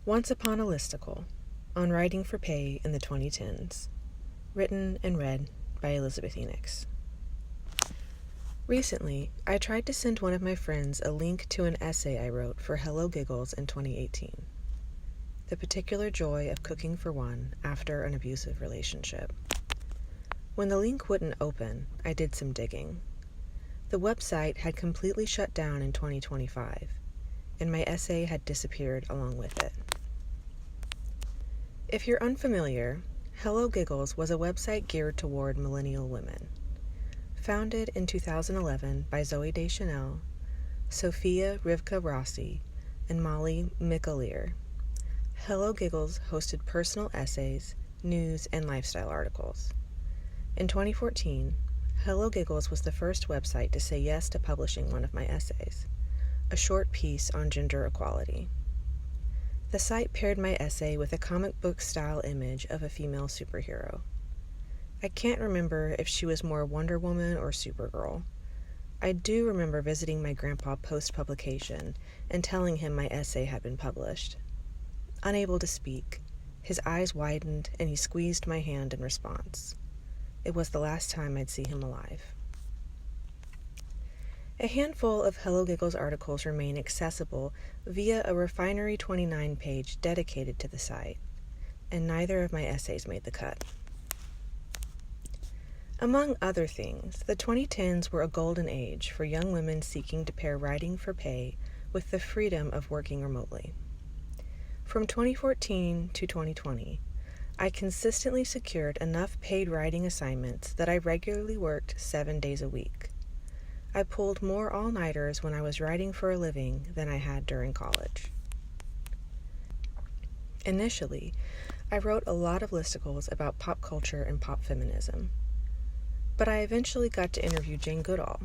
Once Upon a Listicle, on Writing for Pay in the 2010s, written and read by Elizabeth Enix. Recently, I tried to send one of my friends a link to an essay I wrote for Hello Giggles in 2018. The particular joy of cooking for one after an abusive relationship. When the link wouldn't open, I did some digging. The website had completely shut down in 2025, and my essay had disappeared along with it. If you're unfamiliar, Hello Giggles was a website geared toward millennial women. Founded in 2011 by Zooey Deschanel, Sophia Rivka Rossi, and Molly McAleer, Hello Giggles hosted personal essays, news, and lifestyle articles. In 2014, Hello Giggles was the first website to say yes to publishing one of my essays, a short piece on gender equality. The site paired my essay with a comic book-style image of a female superhero. I can't remember if she was more Wonder Woman or Supergirl. I do remember visiting my grandpa post-publication and telling him my essay had been published. Unable to speak, his eyes widened and he squeezed my hand in response. It was the last time I'd see him alive. A handful of Hello Giggles articles remain accessible via a Refinery29 page dedicated to the site, and neither of my essays made the cut. Among other things, the 2010s were a golden age for young women seeking to pair writing for pay with the freedom of working remotely. From 2014 to 2020, I consistently secured enough paid writing assignments that I regularly worked 7 days a week. I pulled more all-nighters when I was writing for a living than I had during college. Initially, I wrote a lot of listicles about pop culture and pop feminism, but I eventually got to interview Jane Goodall.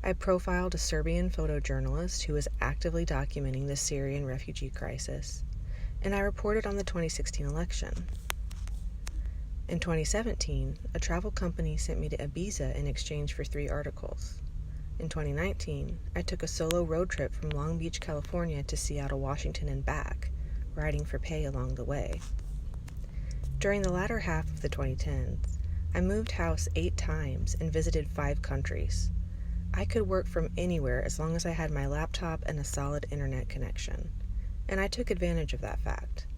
I profiled a Serbian photojournalist who was actively documenting the Syrian refugee crisis, and I reported on the 2016 election. In 2017, a travel company sent me to Ibiza in exchange for 3 articles. In 2019, I took a solo road trip from Long Beach, California to Seattle, Washington and back, writing for pay along the way. During the latter half of the 2010s, I moved house 8 times and visited 5 countries. I could work from anywhere as long as I had my laptop and a solid internet connection, and I took advantage of that fact.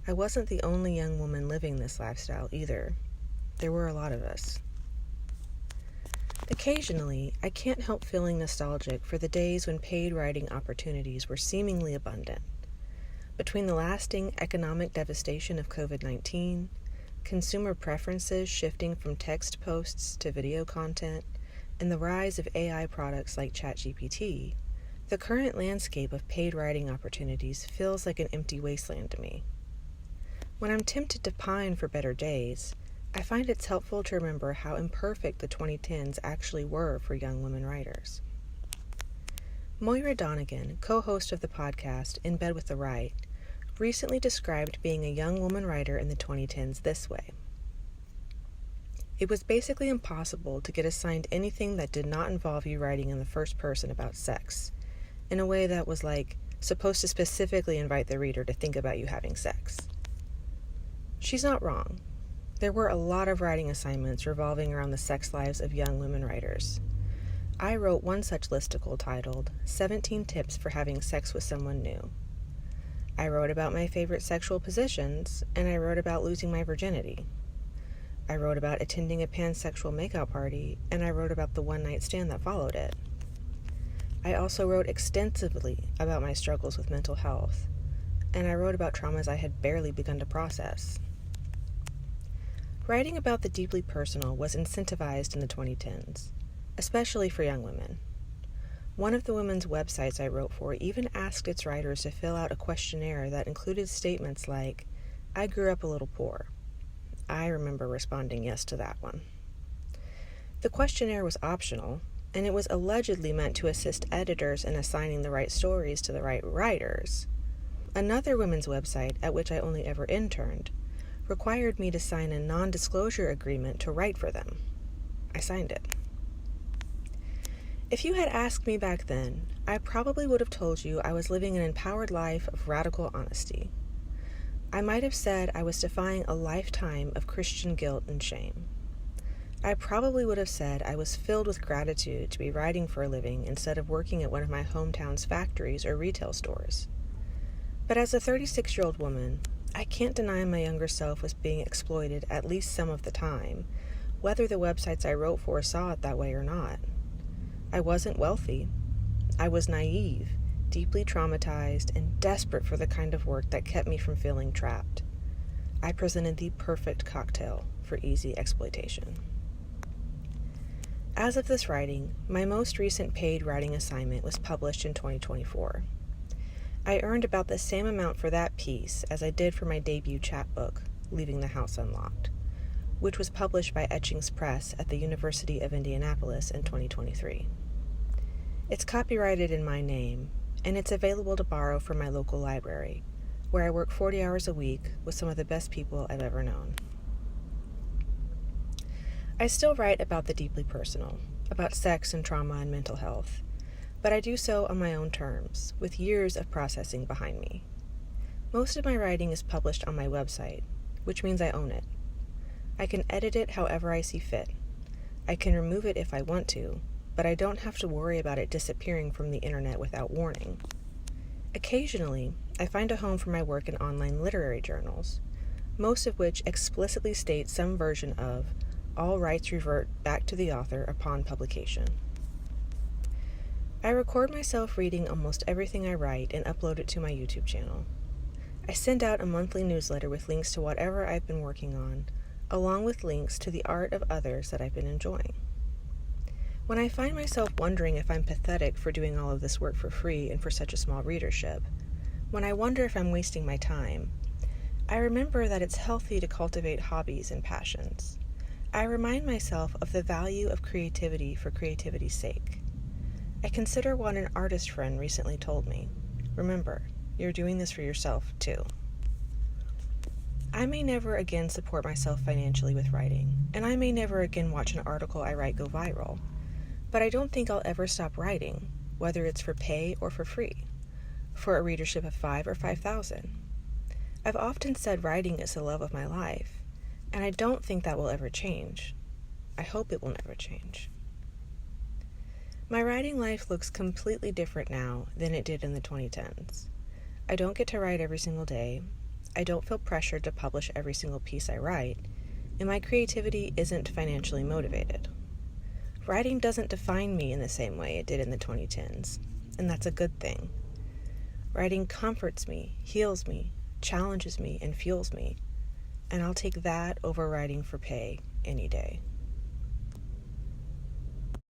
I wasn't the only young woman living this lifestyle either. There were a lot of us. Occasionally, I can't help feeling nostalgic for the days when paid writing opportunities were seemingly abundant. Between the lasting economic devastation of COVID-19, consumer preferences shifting from text posts to video content, and the rise of AI products like ChatGPT, the current landscape of paid writing opportunities feels like an empty wasteland to me. When I'm tempted to pine for better days, I find it's helpful to remember how imperfect the 2010s actually were for young women writers. Moira Donegan, co-host of the podcast In Bed with the Right, recently described being a young woman writer in the 2010s this way. It was basically impossible to get assigned anything that did not involve you writing in the first person about sex, in a way that was supposed to specifically invite the reader to think about you having sex. She's not wrong. There were a lot of writing assignments revolving around the sex lives of young women writers. I wrote one such listicle titled 17 Tips for Having Sex with Someone New. I wrote about my favorite sexual positions, and I wrote about losing my virginity. I wrote about attending a pansexual makeout party, and I wrote about the one-night stand that followed it. I also wrote extensively about my struggles with mental health, and I wrote about traumas I had barely begun to process. Writing about the deeply personal was incentivized in the 2010s, especially for young women. One of the women's websites I wrote for even asked its writers to fill out a questionnaire that included statements like, "I grew up a little poor." I remember responding yes to that one. The questionnaire was optional, and it was allegedly meant to assist editors in assigning the right stories to the right writers. Another women's website, at which I only ever interned, required me to sign a non-disclosure agreement to write for them. I signed it. If you had asked me back then, I probably would have told you I was living an empowered life of radical honesty. I might have said I was defying a lifetime of Christian guilt and shame. I probably would have said I was filled with gratitude to be writing for a living instead of working at one of my hometown's factories or retail stores. But as a 36-year-old woman, I can't deny my younger self was being exploited at least some of the time, whether the websites I wrote for saw it that way or not. I wasn't wealthy. I was naive, deeply traumatized, and desperate for the kind of work that kept me from feeling trapped. I presented the perfect cocktail for easy exploitation. As of this writing, my most recent paid writing assignment was published in 2024. I earned about the same amount for that piece as I did for my debut chapbook, Leaving the House Unlocked, which was published by Etchings Press at the University of Indianapolis in 2023. It's copyrighted in my name, and it's available to borrow from my local library, where I work 40 hours a week with some of the best people I've ever known. I still write about the deeply personal, about sex and trauma and mental health, but I do so on my own terms, with years of processing behind me. Most of my writing is published on my website, which means I own it. I can edit it however I see fit. I can remove it if I want to, but I don't have to worry about it disappearing from the internet without warning. Occasionally, I find a home for my work in online literary journals, most of which explicitly state some version of all rights revert back to the author upon publication. I record myself reading almost everything I write and upload it to my YouTube channel. I send out a monthly newsletter with links to whatever I've been working on, along with links to the art of others that I've been enjoying. When I find myself wondering if I'm pathetic for doing all of this work for free and for such a small readership, when I wonder if I'm wasting my time, I remember that it's healthy to cultivate hobbies and passions. I remind myself of the value of creativity for creativity's sake. I consider what an artist friend recently told me. Remember, you're doing this for yourself, too. I may never again support myself financially with writing, and I may never again watch an article I write go viral, but I don't think I'll ever stop writing, whether it's for pay or for free, for a readership of 5 or 5,000. I've often said writing is the love of my life, and I don't think that will ever change. I hope it will never change. My writing life looks completely different now than it did in the 2010s. I don't get to write every single day. I don't feel pressured to publish every single piece I write, and my creativity isn't financially motivated. Writing doesn't define me in the same way it did in the 2010s, and that's a good thing. Writing comforts me, heals me, challenges me, and fuels me, and I'll take that over writing for pay any day.